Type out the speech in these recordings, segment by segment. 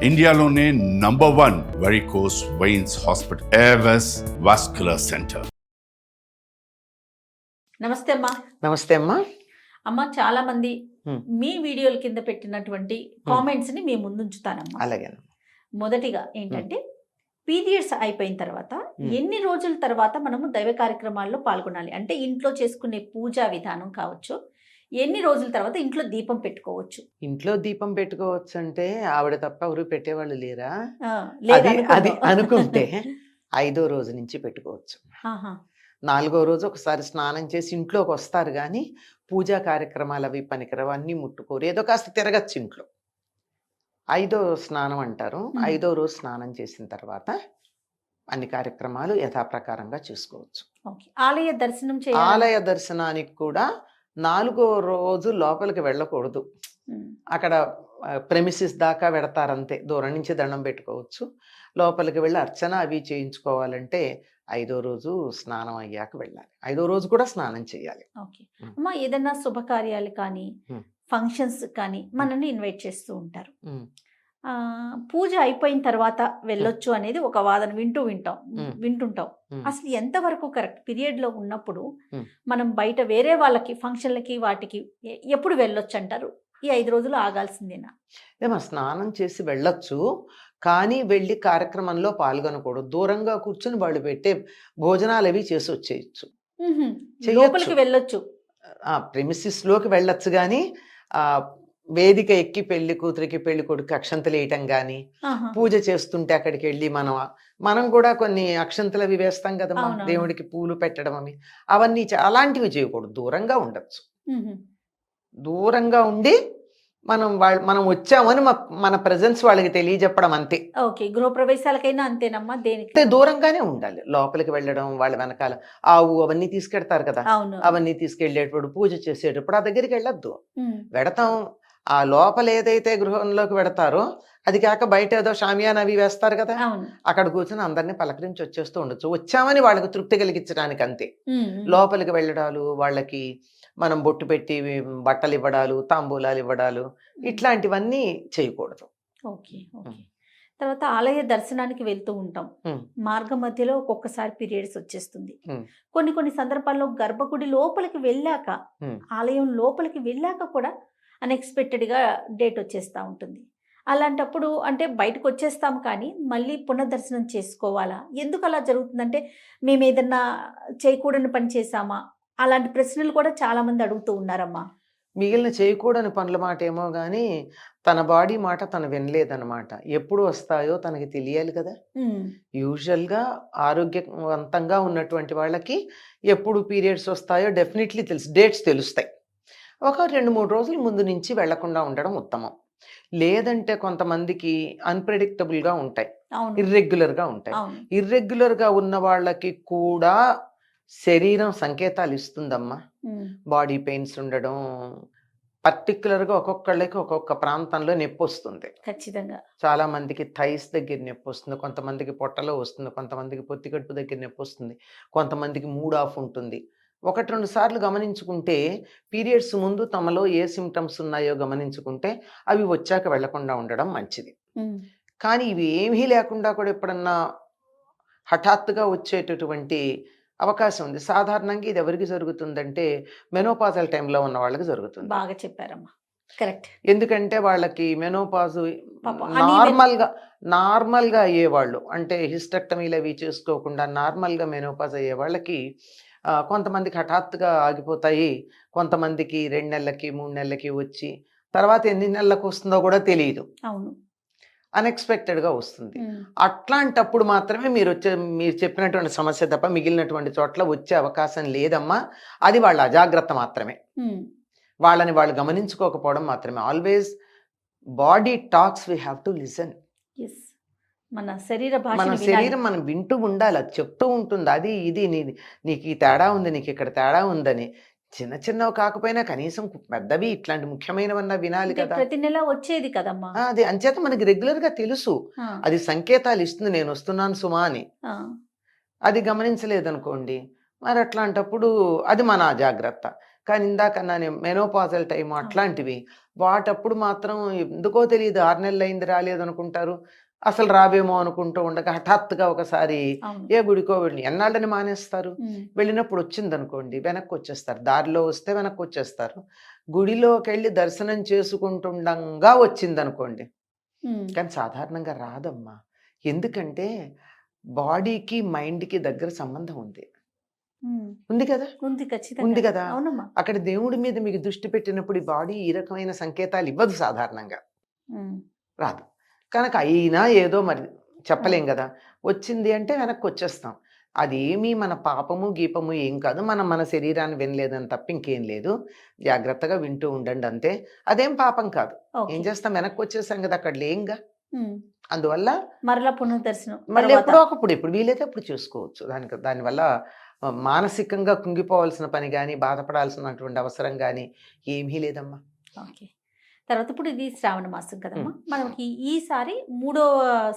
ఇండియాలోనే #1 varicose veins hospital Avis vascular centre. నమస్తే అమ్మా. నమస్తే అమ్మా. అమ్మ, చాలా మంది మీ వీడియోల కింద పెట్టినటువంటి కామెంట్స్ ని మేము ముందుంచుతానమ్మా. అలాగే. మొదటిగా ఏంటంటే, పీరియడ్స్ అయిపోయిన తర్వాత ఎన్ని రోజుల తర్వాత మనము దైవ కార్యక్రమాల్లో పాల్గొనాలి? అంటే ఇంట్లో చేసుకునే పూజా విధానం కావచ్చు, ఎన్ని రోజుల తర్వాత ఇంట్లో దీపం పెట్టుకోవచ్చు? ఇంట్లో దీపం పెట్టుకోవచ్చు అంటే ఆవిడ తప్ప ఎవరు పెట్టేవాళ్ళు లేరా? లేదు అది అనుకుంటే 5వ రోజు నుంచి పెట్టుకోవచ్చు. 4వ రోజు ఒకసారి స్నానం చేసి ఇంట్లోకి వస్తారు, కానీ పూజా కార్యక్రమాలు అవి పనికిరవు, అన్నీ ముట్టుకోరు, ఏదో కాస్త తిరగచ్చు ఇంట్లో. 5వ స్నానం అంటారు. 5వ రోజు స్నానం చేసిన తర్వాత అన్ని కార్యక్రమాలు యథాప్రకారంగా చేసుకోవచ్చు. ఆలయ దర్శనం ఆలయ దర్శనానికి కూడా 4వ రోజు లోపలికి వెళ్ళకూడదు. అక్కడ ప్రెమిసిస్ దాకా వెడతారంతే, దూరం నుంచి దండం పెట్టుకోవచ్చు. లోపలికి వెళ్ళి అర్చన అవి చేయించుకోవాలంటే 5వ రోజు స్నానం అయ్యాక వెళ్ళాలి. 5వ రోజు కూడా స్నానం చేయాలి. అమ్మా, ఏదైనా శుభకార్యాలు కానీ ఫంక్షన్స్ కానీ మనల్ని ఇన్వైట్ చేస్తూ ఉంటారు. పూజ అయిపోయిన తర్వాత వెళ్ళొచ్చు అనేది ఒక వాదన వింటుంటాం. అసలు ఎంతవరకు కరెక్ట్? పీరియడ్ లో ఉన్నప్పుడు మనం బయట వేరే వాళ్ళకి ఫంక్షన్లకి వాటికి ఎప్పుడు వెళ్ళొచ్చు అంటారు? ఈ 5 రోజులు ఆగాల్సిందేనా? ఏమో స్నానం చేసి వెళ్ళొచ్చు, కానీ వెళ్ళి కార్యక్రమంలో పాల్గొనకూడదు. దూరంగా కూర్చొని వాళ్ళు పెట్టే భోజనాలు అవి చేసి వచ్చేయచ్చు. లోపలికి వెళ్ళొచ్చు, ప్రెమిసిస్ లోకి వెళ్ళొచ్చు, కానీ వేదిక ఎక్కి పెళ్లి కూతురికి పెళ్లి కొడుకు అక్షంతలు వేయటం కానీ, పూజ చేస్తుంటే అక్కడికి వెళ్ళి మనం కూడా కొన్ని అక్షంతలు అవి వేస్తాం కదమ్మా, దేవుడికి పూలు పెట్టడం అవి, అవన్నీ అలాంటివి చేయకూడదు. దూరంగా ఉండొచ్చు. దూరంగా ఉండి మనం వచ్చామని మన ప్రెజెన్స్ వాళ్ళకి తెలియజెప్పడం అంతే. గృహప్రవేశాలకైనా అంతేనమ్మా? దేనికి దూరంగానే ఉండాలి. లోపలికి వెళ్ళడం, వాళ్ళ వెనకాల ఆవు అవన్నీ తీసుకెడతారు కదా, అవన్నీ తీసుకెళ్లేటప్పుడు పూజ చేసేటప్పుడు ఆ దగ్గరికి వెళ్ళొద్దు. వెడతాం, ఆ లోపల ఏదైతే గృహంలోకి వెడతారో అది కాక బయట ఏదో షామియానా అవి వేస్తారు కదా, అక్కడ కూర్చొని అందరినీ పలకరించి వచ్చేస్తూ ఉండొచ్చు. వచ్చామని వాళ్ళకి తృప్తి కలిగించడానికి అంతే. లోపలికి వెళ్ళడాలు, వాళ్ళకి మనం బొట్టు పెట్టి బట్టలు ఇవ్వడాలు, తాంబూలాలు ఇవ్వడాలు, ఇట్లాంటివన్నీ చేయకూడదు. తర్వాత ఆలయ దర్శనానికి వెళ్తూ ఉంటాం, మార్గ మధ్యలో ఒక్కొక్కసారి పీరియడ్స్ వచ్చేస్తుంది. కొన్ని సందర్భాల్లో గర్భగుడి లోపలికి వెళ్ళాక, ఆలయం లోపలికి వెళ్ళాక కూడా అన్ఎక్స్పెక్టెడ్ గా డేట్ వచ్చేస్తూ ఉంటుంది. అలాంటప్పుడు అంటే బయటకు వచ్చేస్తాం, కానీ మళ్ళీ పునర్దర్శనం చేసుకోవాలా? ఎందుకు అలా జరుగుతుందంటే, మేము ఏదన్నా చేయకూడని పని చేశామా? అలాంటి ప్రశ్నలు కూడా చాలా మంది అడుగుతూ ఉన్నారమ్మా. మిగిలిన చేయకూడని పనుల మాట ఏమో కానీ తన బాడీ మాట తను వినలేదన్నమాట. ఎప్పుడు వస్తాయో తనకి తెలియాలి కదా. యూజువల్గా ఆరోగ్యవంతంగా ఉన్నటువంటి వాళ్ళకి ఎప్పుడు పీరియడ్స్ వస్తాయో డెఫినెట్లీ డేట్స్ తెలుస్తాయి. ఒక 2-3 రోజుల ముందు నుంచి వెళ్లకుండా ఉండడం ఉత్తమం. లేదంటే కొంతమందికి అన్ప్రెడిక్టబుల్గా ఉంటాయి, ఇర్రెగ్యులర్గా ఉంటాయి. ఇర్రెగ్యులర్గా ఉన్న వాళ్ళకి కూడా శరీరం సంకేతాలు ఇస్తుందమ్మా. బాడీ పెయిన్స్ ఉండడం, పర్టికులర్గా ఒక్కొక్కళ్ళకి ఒక్కొక్క ప్రాంతంలో నొప్పి వస్తుంది. ఖచ్చితంగా చాలా మందికి థైస్ దగ్గర నొప్పి వస్తుంది, కొంతమందికి పొట్టలో వస్తుంది, కొంతమందికి పొత్తికడుపు దగ్గర నొప్పి వస్తుంది, కొంతమందికి మూడ్ ఆఫ్ ఉంటుంది. 1-2 సార్లు గమనించుకుంటే, పీరియడ్స్ ముందు తమలో ఏ సిమ్టమ్స్ ఉన్నాయో గమనించుకుంటే అవి వచ్చాక వెళ్లకుండా ఉండడం మంచిది. కానీ ఇవి ఏమీ లేకుండా కూడా ఎప్పుడన్నా హఠాత్తుగా వచ్చేటటువంటి అవకాశం ఉంది. సాధారణంగా ఇది ఎవరికి జరుగుతుందంటే మెనోపాజల్ టైంలో ఉన్న వాళ్ళకి జరుగుతుంది. బాగా చెప్పారమ్మా, కరెక్ట్. ఎందుకంటే వాళ్ళకి మెనోపాజు నార్మల్గా అయ్యేవాళ్ళు, అంటే హిస్టెక్టమీలు అవి చేసుకోకుండా నార్మల్గా మెనోపాజ్ అయ్యే వాళ్ళకి కొంతమందికి హఠాత్తుగా ఆగిపోతాయి, కొంతమందికి 2 నెలలకి 3 నెలలకి వచ్చి తర్వాత ఎన్ని నెలలకు వస్తుందో కూడా తెలియదు. అన్ఎక్స్పెక్టెడ్గా వస్తుంది. అట్లాంటప్పుడు మాత్రమే మీరు చెప్పినటువంటి సమస్య తప్ప మిగిలినటువంటి చోట్ల వచ్చే అవకాశం లేదమ్మా. అది వాళ్ళ అజాగ్రత్త మాత్రమే, వాళ్ళని వాళ్ళు గమనించుకోకపోవడం మాత్రమే. Always body talks, we have to listen. మన శరీరం మనం వింటూ ఉండాలి, అది చెప్తూ ఉంటుంది, అది ఇది నీకు ఈ తేడా ఉంది, నీకు ఇక్కడ తేడా ఉందని. చిన్నవి కాకపోయినా కనీసం పెద్దవి ఇట్లాంటి ముఖ్యమైనవన్నా వినాలి కదా. ప్రతి నెల వచ్చేది కదమ్మా అది. అంచేత మనకి రెగ్యులర్ గా తెలుసు, అది సంకేతాలు ఇస్తుంది, నేను వస్తున్నాను సుమా అని. అది గమనించలేదనుకోండి, మరి అట్లాంటప్పుడు అది మన అజాగ్రత్త. కానీ ఇందాకన్నా మెనోపాజల్ టైం అట్లాంటివి వాటప్పుడు మాత్రం ఎందుకో తెలియదు 6 నెలలు అయింది రాలేదు అనుకుంటారు, అసలు రావేమో అనుకుంటూ ఉండగా హఠాత్తుగా ఒకసారి అవును. ఏ గుడికో వెళ్ళి ఎన్నాళ్ళని మానేస్తారు. ఉమ్, వెళ్ళినప్పుడు వచ్చిందనుకోండి వెనక్కి వచ్చేస్తారు, దారిలో వస్తే వెనక్కి వచ్చేస్తారు. గుడిలోకి వెళ్ళి దర్శనం చేసుకుంటుండగా వచ్చిందనుకోండి, ఉమ్, కానీ సాధారణంగా రాదమ్మా. ఎందుకంటే బాడీకి మైండ్కి దగ్గర సంబంధం ఉంది. ఉమ్. ఉంది కదా, ఉంది ఉంది ఖచ్చితంగా. కదా. అవునమ్మా. అక్కడ దేవుడి మీద మీకు దృష్టి పెట్టినప్పుడు ఈ బాడీ ఈ రకమైన సంకేతాలు ఇవ్వదు సాధారణంగా, ఉమ్, రాదు. కనుక అయినా ఏదో మరి చెప్పలేం కదా, వచ్చింది అంటే వెనక్కి వచ్చేస్తాం. అదేమీ మన పాపము గీపము ఏం కాదు, మనం మన శరీరాన్ని వినలేదని తప్ప ఇంకేం లేదు. జాగ్రత్తగా వింటూ ఉండండి అంతే, అదేం పాపం కాదు. ఏం ఓకే. చేస్తాం, వెనక్కి వచ్చేసాం కదా, అక్కడ లేంగా. ఉమ్. అందువల్ల మరలా పునర్దర్శనం మళ్ళీ తర్వాత ఎప్పుడో ఒకప్పుడు ఎప్పుడు వీలైతే అప్పుడు చేసుకోవచ్చు. దానివల్ల మానసికంగా కుంగిపోవాల్సిన పని కానీ బాధపడాల్సినటువంటి అవసరం కానీ ఏమీ లేదమ్మా. ఓకే. తర్వాత ఇప్పుడు ఇది శ్రావణ మాసం కదమ్మా, ఉమ్. మనకి ఈసారి 3వ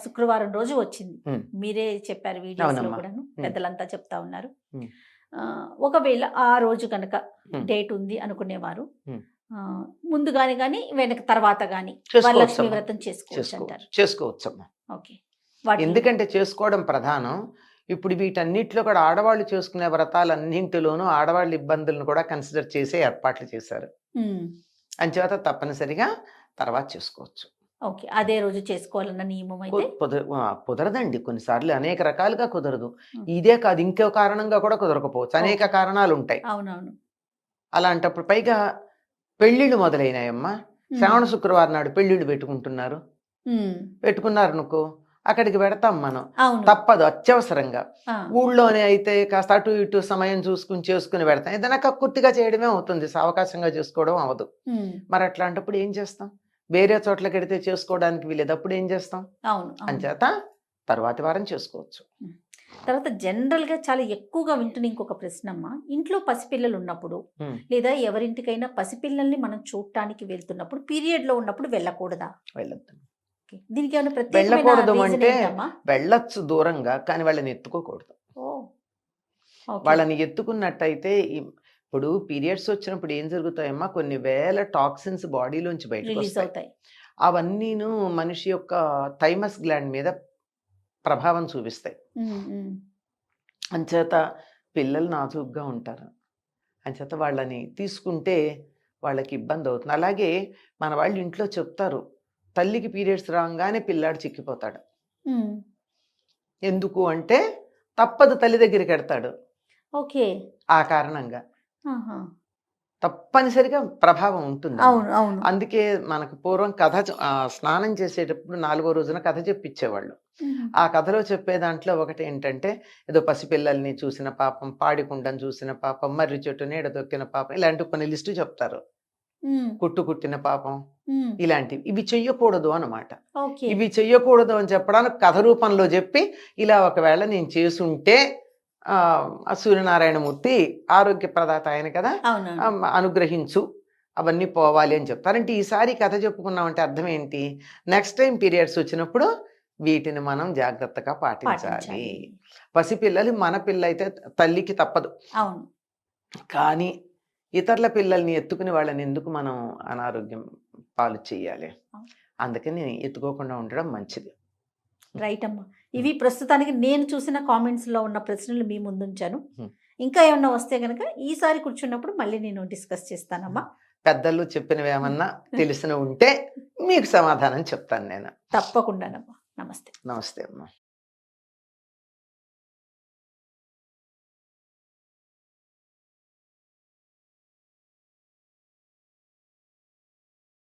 శుక్రవారం రోజు వచ్చింది. ఉమ్. మీరే చెప్పారు వీడియోస్ లో అవునమ్మా. కూడాను, ఉమ్. పెద్దలంతా చెప్తా ఉన్నారు. ఉమ్. ఒకవేళ ఆ రోజు కనుక ఉమ్. డేట్ ఉంది అనుకునేవారు ఉమ్. ముందుగానే కానీ వెనక తర్వాత కానీ చేసుకోవచ్చమ్మా. వరలక్ష్మి వ్రతం చేసుకోవచ్చు అంటారు. చేసుకోవచ్చమ్మా. ఓకే. వాటి ఎందుకంటే చేసుకోవడం ప్రధానం. ఇప్పుడు వీటన్నిటిలో కూడా ఆడవాళ్ళు చేసుకునే వ్రతాలన్నింటిలోనూ ఆడవాళ్ళ ఇబ్బందులను కూడా కన్సిడర్ చేసే ఏర్పాట్లు చేశారు. ఉమ్, అంచేత తప్పనిసరిగా తర్వాత చేసుకోవచ్చు. ఓకే. అదే రోజు చేసుకోవాలన్న నియమం అయితే కుదరదండి, కొన్నిసార్లు అనేక రకాలుగా కుదరదు. ఉమ్. ఇదే కాదు, ఇంకో కారణంగా కూడా కుదరకపోవచ్చు, అనేక కారణాలు ఉంటాయి. అవునవును. అలాంటప్పుడు పైగా పెళ్ళిళ్ళు మొదలైనాయమ్మా. శ్రావణ శుక్రవారం నాడు పెళ్ళిళ్ళు పెట్టుకుంటున్నారు. ఉమ్, పెట్టుకున్నారు అనుకో, అక్కడికి పెడతాం మనం, అవును. తప్పదు అత్యవసరంగా. ఆ, ఊళ్ళోనే అయితే కాస్త అటు ఇటు సమయం చేసుకుని పెడతాం, ఏదైనా కక్కుర్తిగా చేయడమే అవుతుంది, సావకాశంగా చేసుకోవడం అవ్వదు. ఉమ్, మరి అట్లాంటప్పుడు ఏం చేస్తాం, వేరే చోట్లకి వెడితే చేసుకోవడానికి వీలేదు, అప్పుడు ఏం చేస్తాం. అవును. అవును. అంచేత తర్వాతి వారం చేసుకోవచ్చు. తర్వాత జనరల్ గా చాలా ఎక్కువగా వింటున్న ఇంకొక ప్రశ్న అమ్మా, ఇంట్లో పసిపిల్లలు ఉన్నప్పుడు ఉమ్. లేదా ఎవరింటికైనా పసిపిల్లల్ని మనం చూడటానికి వెళ్తున్నప్పుడు పీరియడ్ లో ఉన్నప్పుడు వెళ్ళకూడదా? వెళ్ళొద్దు. ఓకే. దీనికి ఏమైనా ప్రత్యేకమైన వెళ్ళకూడదు reason అంటే ఏంటమ్మా? వెళ్ళొచ్చు దూరంగా, కానీ వాళ్ళని ఎత్తుకోకూడదు. ఓ, ఓకే. వాళ్ళని ఎత్తుకున్నట్టయితే ఇప్పుడు పీరియడ్స్ వచ్చినప్పుడు ఏం జరుగుతాయమ్మా, కొన్ని వేల టాక్సిన్స్ బాడీలోంచి బయటకు రిలీజ్ వస్తాయి. అవుతాయి. అవన్నీను మనిషి యొక్క థైమస్ గ్లాండ్ మీద ప్రభావం చూపిస్తాయి. ఉమ్, ఉమ్, అంచేత పిల్లలు నాజూగ్గా ఉంటారు, అంచేత వాళ్ళని తీసుకుంటే వాళ్ళకి ఇబ్బంది అవుతుంది. అలాగే మన వాళ్ళు ఇంట్లో చెప్తారు, తల్లికి పీరియడ్స్ రాగానే పిల్లాడు చిక్కిపోతాడు. ఉమ్, ఎందుకు అంటే తప్పదు, తల్లి దగ్గరికి ఎడతాడు. ఓకే. ఆ కారణంగా ఆహా. తప్పనిసరిగా ప్రభావం ఉంటుంది. అవును. అవును. అందుకే మనకు పూర్వం స్నానం చేసేటప్పుడు 4వ రోజున కథ చెప్పిచ్చేవాళ్ళు. ఉమ్, ఆ కథలో చెప్పే దాంట్లో ఒకటి ఏంటంటే, ఏదో పసిపిల్లల్ని చూసిన పాపం, పాడికుండను చూసిన పాపం, మర్రి చెట్టు నీడ దొక్కిన పాపం, ఇలాంటి కొన్ని లిస్టు చెప్తారు. ఉమ్, కుట్టిన పాపం, ఉమ్, ఇలాంటివి. ఇవి చెయ్యకూడదు అన్నమాట. ఓకే. ఇవి చెయ్యకూడదు అని చెప్పడానికి కథ రూపంలో చెప్పి, ఇలా ఒకవేళ నేను చేసుంటే ఆ సూర్యనారాయణమూర్తి ఆరోగ్య ప్రదాత ఆయన కదా, అవునవును. అనుగ్రహించు, అవన్నీ పోవాలి అని చెప్తారంటే, ఈసారి కథ చెప్పుకున్నామంటే అర్థం ఏంటి, నెక్స్ట్ టైం పీరియడ్స్ వచ్చినప్పుడు వీటిని మనం జాగ్రత్తగా పాటించాలి. పాటించాలి. పసిపిల్లలు మన పిల్ల అయితే తల్లికి తప్పదు, అవును. కానీ ఇతరుల పిల్లల్ని ఎత్తుకుని వాళ్ళని ఎందుకు మనం అనారోగ్యం పాలు చేయాలి. అందుకని ఎత్తుకోకుండా ఉండడం మంచిది. రైట్ అమ్మా. ఇవి ప్రస్తుతానికి నేను చూసిన కామెంట్స్ లో ఉన్న ప్రశ్నలు మీ ముందుంచాను. Hmm. ఇంకా ఏమన్నా వస్తే కనుక ఈసారి కూర్చున్నప్పుడు మళ్ళీ నేను డిస్కస్ చేస్తానమ్మా. పెద్దలు చెప్పినవి ఏమన్నా తెలిసిన ఉంటే మీకు సమాధానం చెప్తాను నేను. తప్పకుండానమ్మా. నమస్తే. నమస్తే అమ్మా.